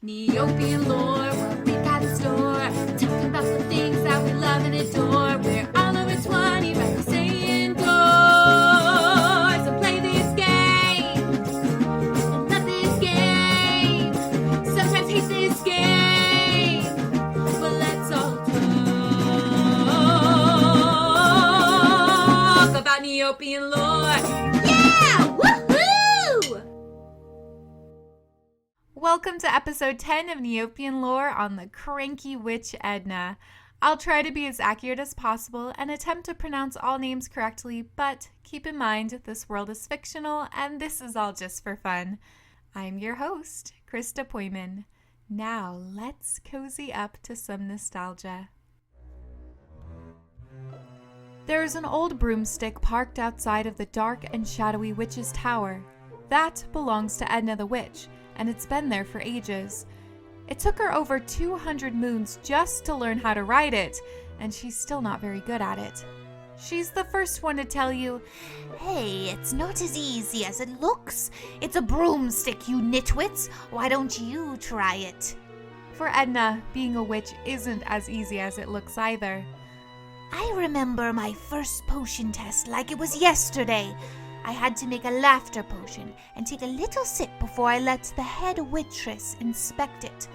Neopian lore, what we got in store. Talking about the things that we love and adore. We're all over 20, right? We say indoors and play this game. And love this game. Sometimes hate this game. But let's all talk about Neopian lore. Yeah! Woohoo! Welcome to episode 10 of Neopian Lore on the Cranky witch Edna. I'll try to be as accurate as possible and attempt to pronounce all names correctly, but keep in mind this world is fictional and this is all just for fun. I'm your host, Krista Poyman. Now let's cozy up to some nostalgia. There's an old broomstick parked outside of the dark and shadowy witch's tower. That belongs to Edna the witch, and it's been there for ages. It took her over 200 moons just to learn how to ride it, and she's still not very good at it. She's the first one to tell you, "Hey, it's not as easy as it looks. It's a broomstick, you nitwits. Why don't you try it?" For Edna, being a witch isn't as easy as it looks either. I remember my first potion test like it was yesterday. I had to make a laughter potion and take a little sip before I let the head waitress inspect it.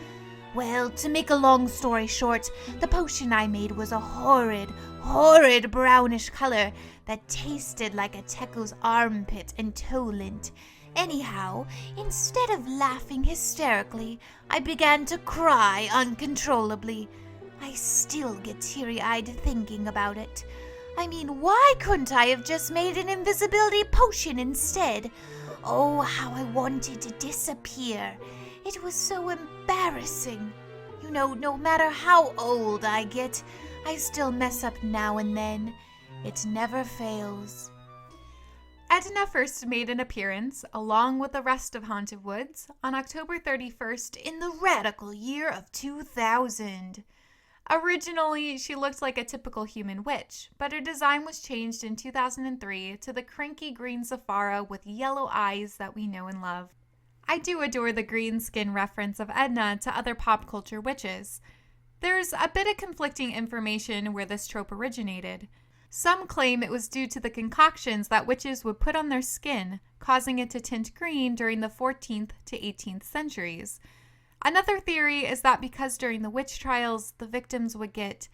Well, to make a long story short, the potion I made was a horrid brownish color that tasted like a Teko's armpit and toe lint. Anyhow, instead of laughing hysterically, I began to cry uncontrollably. I still get teary-eyed thinking about it. I mean, why couldn't I have just made an invisibility potion instead? Oh, how I wanted to disappear. It was so embarrassing. You know, no matter how old I get, I still mess up now and then. It never fails. Edna first made an appearance, along with the rest of Haunted Woods, on October 31st in the radical year of 2000. Originally, she looked like a typical human witch, but her design was changed in 2003 to the cranky green zafara with yellow eyes that we know and love. I do adore the green skin reference of Edna to other pop culture witches. There's a bit of conflicting information where this trope originated. Some claim it was due to the concoctions that witches would put on their skin, causing it to tint green during the 14th to 18th centuries. Another theory is that because during the witch trials, the victims would get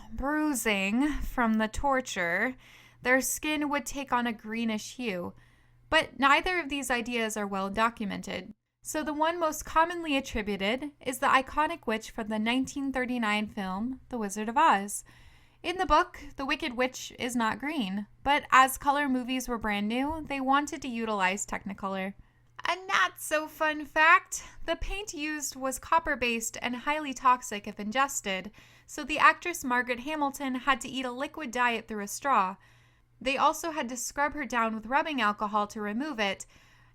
bruising from the torture, their skin would take on a greenish hue. But neither of these ideas are well documented. So the one most commonly attributed is the iconic witch from the 1939 film, The Wizard of Oz. In the book, the Wicked Witch is not green, but as color movies were brand new, they wanted to utilize Technicolor. A not-so-fun fact, the paint used was copper-based and highly toxic if ingested, so the actress Margaret Hamilton had to eat a liquid diet through a straw. They also had to scrub her down with rubbing alcohol to remove it,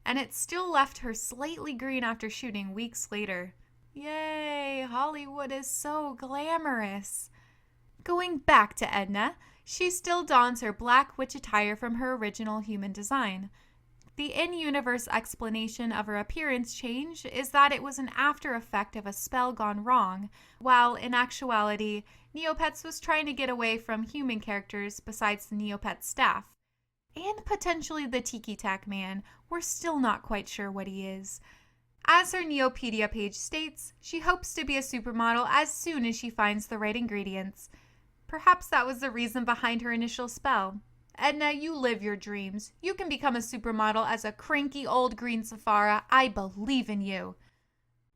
and it still left her slightly green after shooting weeks later. Yay, Hollywood is so glamorous. Going back to Edna, she still dons her black witch attire from her original human design. The in-universe explanation of her appearance change is that it was an after effect of a spell gone wrong, while in actuality, Neopets was trying to get away from human characters besides the Neopets staff. And potentially the Tiki Tack Man, we're still not quite sure what he is. As her Neopedia page states, she hopes to be a supermodel as soon as she finds the right ingredients. Perhaps that was the reason behind her initial spell. Edna, you live your dreams. You can become a supermodel as a cranky old green zafara. I believe in you.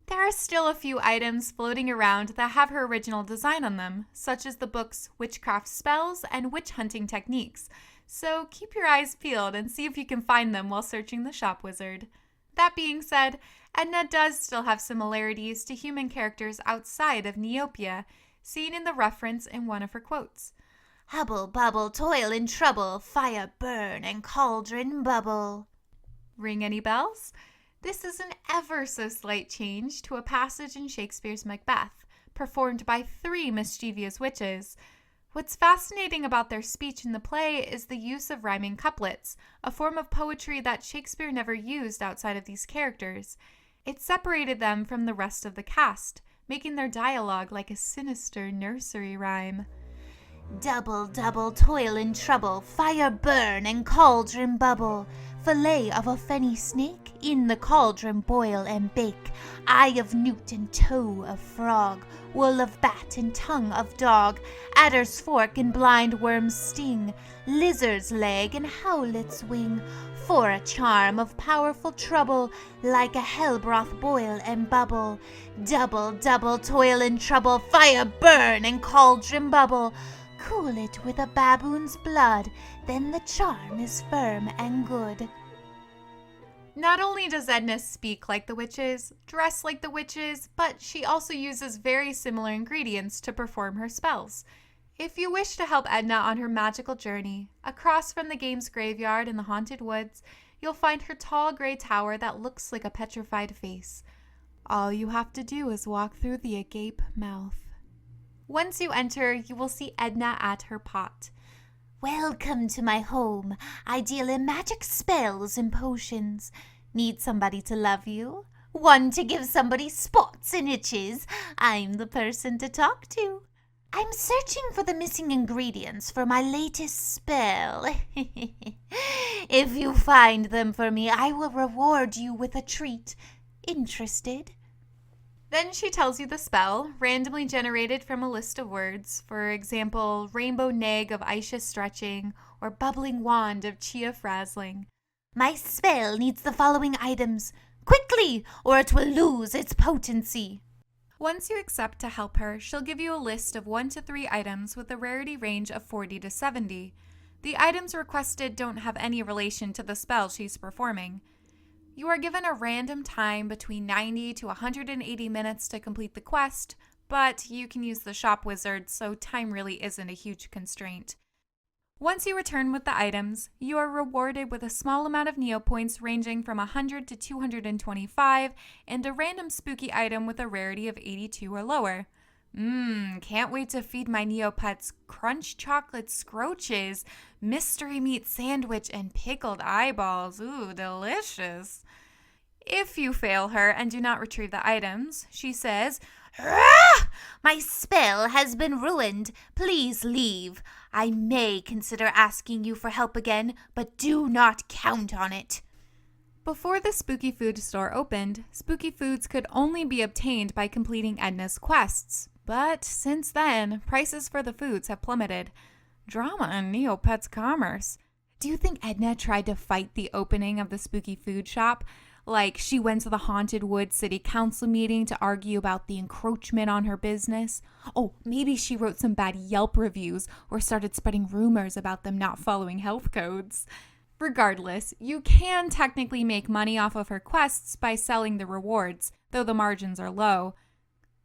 There are still a few items floating around that have her original design on them, such as the books Witchcraft Spells and Witch Hunting Techniques, so keep your eyes peeled and see if you can find them while searching the shop wizard. That being said, Edna does still have similarities to human characters outside of Neopia, seen in the reference in one of her quotes. Hubble, bubble, toil and trouble, fire burn and cauldron bubble. Ring any bells? This is an ever so slight change to a passage in Shakespeare's Macbeth, performed by 3 mischievous witches. What's fascinating about their speech in the play is the use of rhyming couplets, a form of poetry that Shakespeare never used outside of these characters. It separated them from the rest of the cast, making their dialogue like a sinister nursery rhyme. Double, double, toil and trouble, fire burn and cauldron bubble. Fillet of a fenny snake, in the cauldron boil and bake. Eye of newt and toe of frog, wool of bat and tongue of dog. Adder's fork and blind worm's sting, lizard's leg and howlet's wing. For a charm of powerful trouble, like a hell broth boil and bubble. Double, double, toil and trouble, fire burn and cauldron bubble. Cool it with a baboon's blood, then the charm is firm and good. Not only does Edna speak like the witches, dress like the witches, but she also uses very similar ingredients to perform her spells. If you wish to help Edna on her magical journey, across from the game's graveyard in the haunted woods, you'll find her tall gray tower that looks like a petrified face. All you have to do is walk through the agape mouth. Once you enter, you will see Edna at her pot. Welcome to my home. I deal in magic spells and potions. Need somebody to love you? One to give somebody spots and itches? I'm the person to talk to. I'm searching for the missing ingredients for my latest spell. If you find them for me, I will reward you with a treat. Interested? Then she tells you the spell, randomly generated from a list of words, for example, rainbow neg of Aisha stretching, or bubbling wand of Chia frazzling. My spell needs the following items. Quickly, or it will lose its potency. Once you accept to help her, she'll give you a list of 1 to 3 items with a rarity range of 40 to 70. The items requested don't have any relation to the spell she's performing. You are given a random time between 90 to 180 minutes to complete the quest, but you can use the shop wizard, so time really isn't a huge constraint. Once you return with the items, you are rewarded with a small amount of Neopoints ranging from 100 to 225 and a random spooky item with a rarity of 82 or lower. Can't wait to feed my Neopets crunch chocolate scroaches, mystery meat sandwich, and pickled eyeballs. Ooh, delicious. If you fail her and do not retrieve the items, she says, "Ah! My spell has been ruined. Please leave. I may consider asking you for help again, but do not count on it." Before the spooky food store opened, spooky foods could only be obtained by completing Edna's quests. But since then, prices for the foods have plummeted. Drama in Neopets commerce. Do you think Edna tried to fight the opening of the spooky food shop? Like she went to the Haunted Woods City Council meeting to argue about the encroachment on her business? Oh, maybe she wrote some bad Yelp reviews or started spreading rumors about them not following health codes. Regardless, you can technically make money off of her quests by selling the rewards, though the margins are low.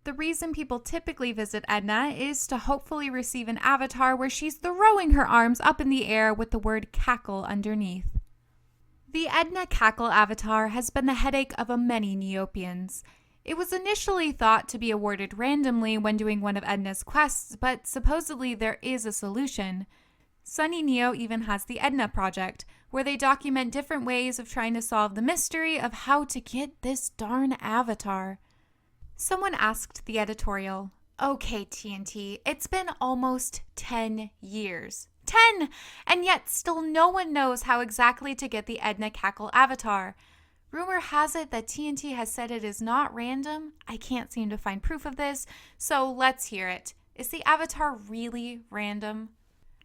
The reason people typically visit Edna is to hopefully receive an avatar where she's throwing her arms up in the air with the word cackle underneath. The Edna Cackle avatar has been the headache of many Neopians. It was initially thought to be awarded randomly when doing one of Edna's quests, but supposedly there is a solution. Sunny Neo even has the Edna Project, where they document different ways of trying to solve the mystery of how to get this darn avatar. Someone asked the editorial, "Okay, TNT, it's been almost 10 years. 10! And yet still no one knows how exactly to get the Edna Cackle avatar. Rumor has it that TNT has said it is not random. I can't seem to find proof of this, so let's hear it. Is the avatar really random?"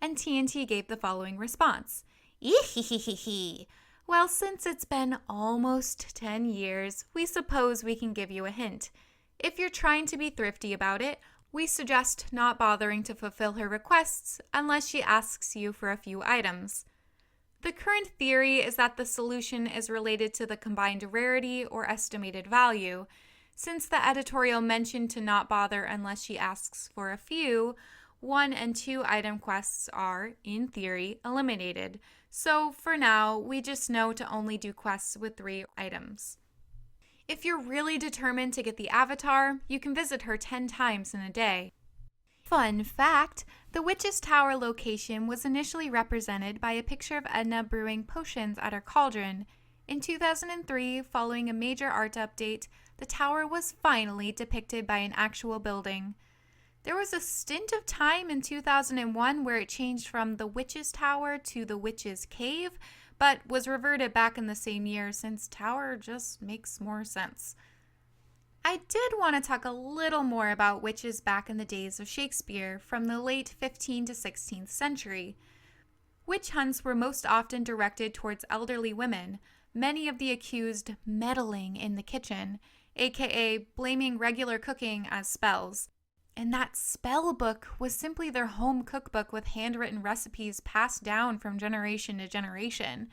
And TNT gave the following response. "Ehehehe. Well, since it's been almost 10 years, we suppose we can give you a hint. If you're trying to be thrifty about it, we suggest not bothering to fulfill her requests unless she asks you for a few items. The current theory is that the solution is related to the combined rarity or estimated value. Since the editorial mentioned to not bother unless she asks for a few, 1 and 2 item quests are, in theory, eliminated. So for now, we just know to only do quests with 3 items. If you're really determined to get the avatar, you can visit her 10 times in a day. Fun fact, the Witch's Tower location was initially represented by a picture of Edna brewing potions at her cauldron. In 2003, following a major art update, the tower was finally depicted by an actual building. There was a stint of time in 2001 where it changed from the Witch's Tower to the Witch's Cave, but was reverted back in the same year since tower just makes more sense. I did want to talk a little more about witches back in the days of Shakespeare from the late 15th to 16th century. Witch hunts were most often directed towards elderly women, many of the accused meddling in the kitchen, aka blaming regular cooking as spells. And that spell book was simply their home cookbook with handwritten recipes passed down from generation to generation.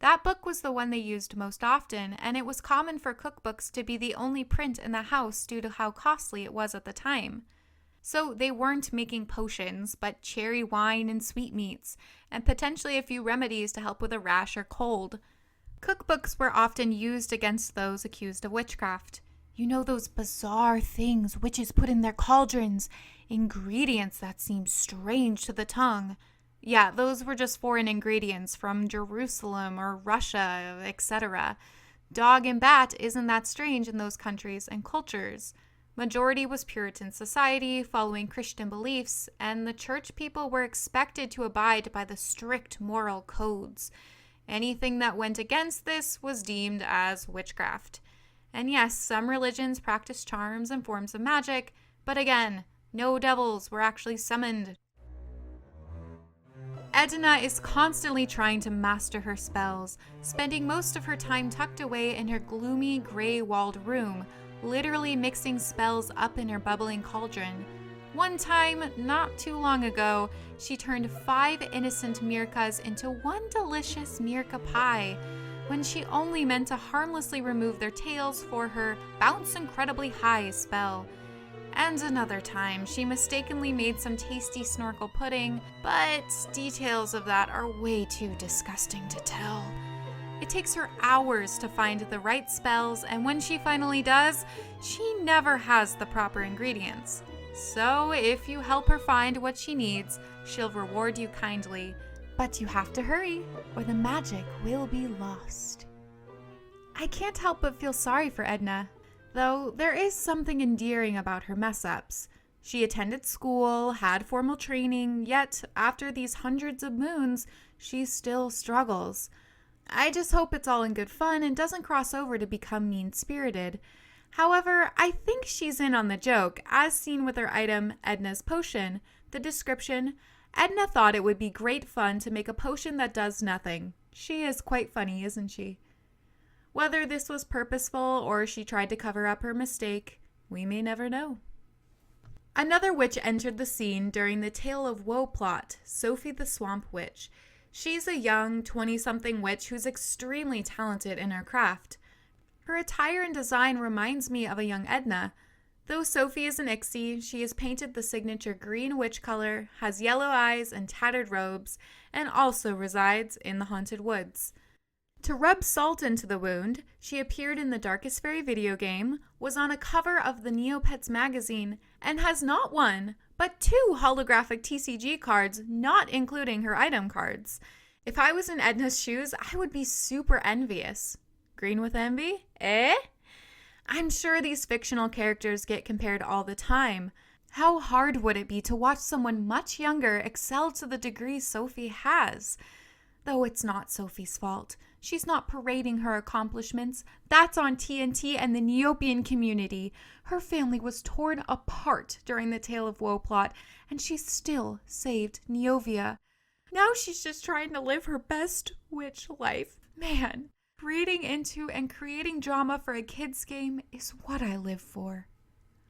That book was the one they used most often, and it was common for cookbooks to be the only print in the house due to how costly it was at the time. So they weren't making potions, but cherry wine and sweetmeats, and potentially a few remedies to help with a rash or cold. Cookbooks were often used against those accused of witchcraft. You know those bizarre things witches put in their cauldrons, ingredients that seem strange to the tongue. Yeah, those were just foreign ingredients from Jerusalem or Russia, etc. Dog and bat isn't that strange in those countries and cultures. Majority was Puritan society following Christian beliefs, and the church people were expected to abide by the strict moral codes. Anything that went against this was deemed as witchcraft. And yes, some religions practiced charms and forms of magic, but again, no devils were actually summoned. Edna is constantly trying to master her spells, spending most of her time tucked away in her gloomy, gray-walled room, literally mixing spells up in her bubbling cauldron. One time, not too long ago, she turned 5 innocent Mirkas into one delicious Mirka pie, when she only meant to harmlessly remove their tails for her bounce incredibly high spell. And another time, she mistakenly made some tasty snorkel pudding, but details of that are way too disgusting to tell. It takes her hours to find the right spells, and when she finally does, she never has the proper ingredients. So if you help her find what she needs, she'll reward you kindly. But you have to hurry, or the magic will be lost. I can't help but feel sorry for Edna. Though there is something endearing about her mess-ups. She attended school, had formal training, yet after these hundreds of moons, she still struggles. I just hope it's all in good fun and doesn't cross over to become mean-spirited. However, I think she's in on the joke, as seen with her item, Edna's Potion. The description, Edna thought it would be great fun to make a potion that does nothing. She is quite funny, isn't she? Whether this was purposeful or she tried to cover up her mistake, we may never know. Another witch entered the scene during the Tale of Woe plot, Sophie the Swamp Witch. She's a young 20-something witch who's extremely talented in her craft. Her attire and design reminds me of a young Edna. Though Sophie is an Ixie, she is painted the signature green witch color, has yellow eyes and tattered robes, and also resides in the Haunted Woods. To rub salt into the wound, she appeared in the Darkest Fairy video game, was on a cover of the Neopets magazine, and has not one, but 2 holographic TCG cards, not including her item cards. If I was in Edna's shoes, I would be super envious. Green with envy? Eh? I'm sure these fictional characters get compared all the time. How hard would it be to watch someone much younger excel to the degree Sophie has? Though it's not Sophie's fault. She's not parading her accomplishments. That's on TNT and the Neopian community. Her family was torn apart during the Tale of Woe plot, and she still saved Neovia. Now she's just trying to live her best witch life. Man, reading into and creating drama for a kid's game is what I live for.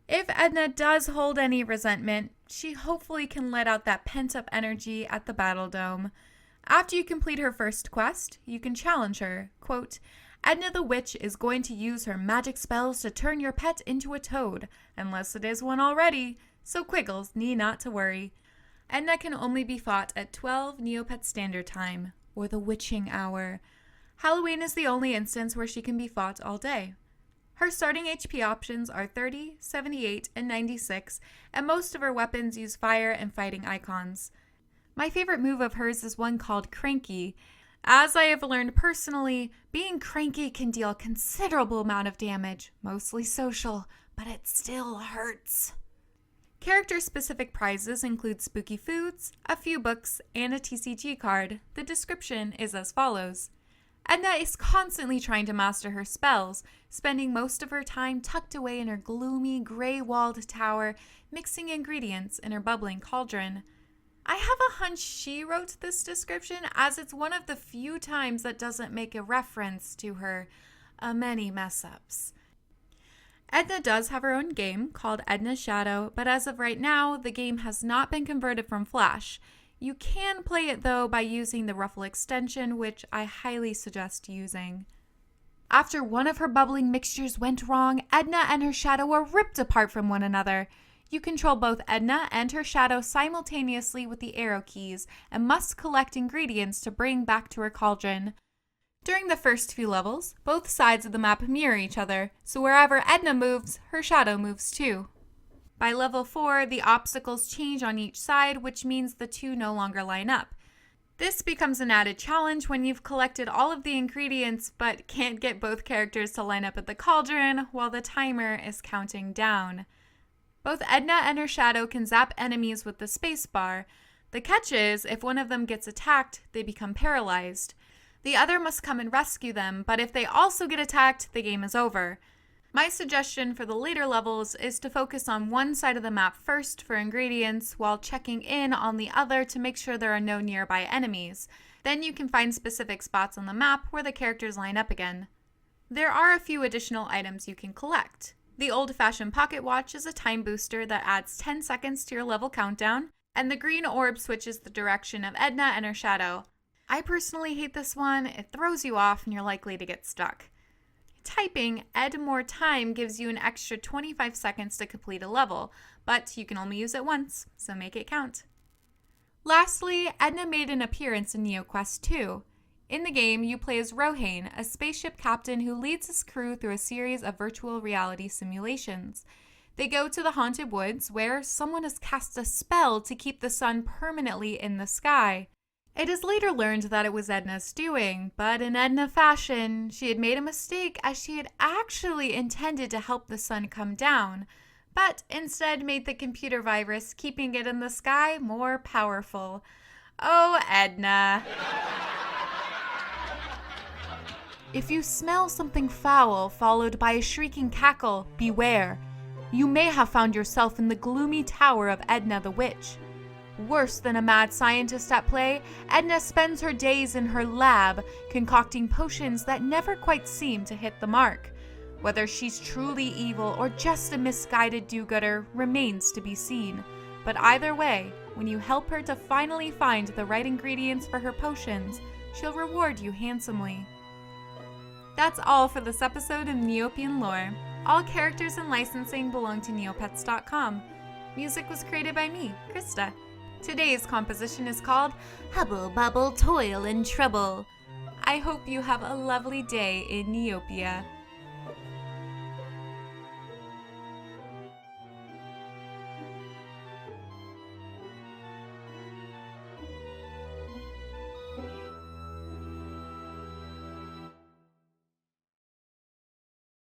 If Edna does hold any resentment, she hopefully can let out that pent-up energy at the Battle Dome. After you complete her first quest, you can challenge her. Quote, Edna the Witch is going to use her magic spells to turn your pet into a toad, unless it is one already, so Quiggles need not to worry. Edna can only be fought at 12 Neopet Standard Time, or the Witching Hour. Halloween is the only instance where she can be fought all day. Her starting HP options are 30, 78, and 96, and most of her weapons use fire and fighting icons. My favorite move of hers is one called Cranky. As I have learned personally, being cranky can deal a considerable amount of damage, mostly social, but it still hurts. Character-specific prizes include spooky foods, a few books, and a TCG card. The description is as follows. Edna is constantly trying to master her spells, spending most of her time tucked away in her gloomy, gray-walled tower, mixing ingredients in her bubbling cauldron. I have a hunch she wrote this description, as it's one of the few times that doesn't make a reference to her many mess-ups. Edna does have her own game called Edna's Shadow, but as of right now, the game has not been converted from Flash. You can play it though by using the Ruffle extension, which I highly suggest using. After one of her bubbling mixtures went wrong, Edna and her shadow were ripped apart from one another. You control both Edna and her shadow simultaneously with the arrow keys and must collect ingredients to bring back to her cauldron. During the first few levels, both sides of the map mirror each other, so wherever Edna moves, her shadow moves too. By level 4, the obstacles change on each side, which means the two no longer line up. This becomes an added challenge when you've collected all of the ingredients but can't get both characters to line up at the cauldron while the timer is counting down. Both Edna and her shadow can zap enemies with the spacebar. The catch is, if one of them gets attacked, they become paralyzed. The other must come and rescue them, but if they also get attacked, the game is over. My suggestion for the later levels is to focus on one side of the map first for ingredients while checking in on the other to make sure there are no nearby enemies. Then you can find specific spots on the map where the characters line up again. There are a few additional items you can collect. The old-fashioned pocket watch is a time booster that adds 10 seconds to your level countdown, and the green orb switches the direction of Edna and her shadow. I personally hate this one. It throws you off and you're likely to get stuck. Typing Ed More Time gives you an extra 25 seconds to complete a level, but you can only use it once, so make it count. Lastly, Edna made an appearance in NeoQuest 2. In the game, you play as Rohane, a spaceship captain who leads his crew through a series of virtual reality simulations. They go to the haunted woods where someone has cast a spell to keep the sun permanently in the sky. It is later learned that it was Edna's doing, but in Edna fashion, she had made a mistake as she had actually intended to help the sun come down, but instead made the computer virus keeping it in the sky more powerful. Oh, Edna. If you smell something foul followed by a shrieking cackle, beware. You may have found yourself in the gloomy tower of Edna the Witch. Worse than a mad scientist at play, Edna spends her days in her lab, concocting potions that never quite seem to hit the mark. Whether she's truly evil or just a misguided do-gooder remains to be seen. But either way, when you help her to finally find the right ingredients for her potions, she'll reward you handsomely. That's all for this episode of Neopian Lore. All characters and licensing belong to Neopets.com. Music was created by me, Krista. Today's composition is called Hubble Bubble Toil and Trouble. I hope you have a lovely day in Neopia.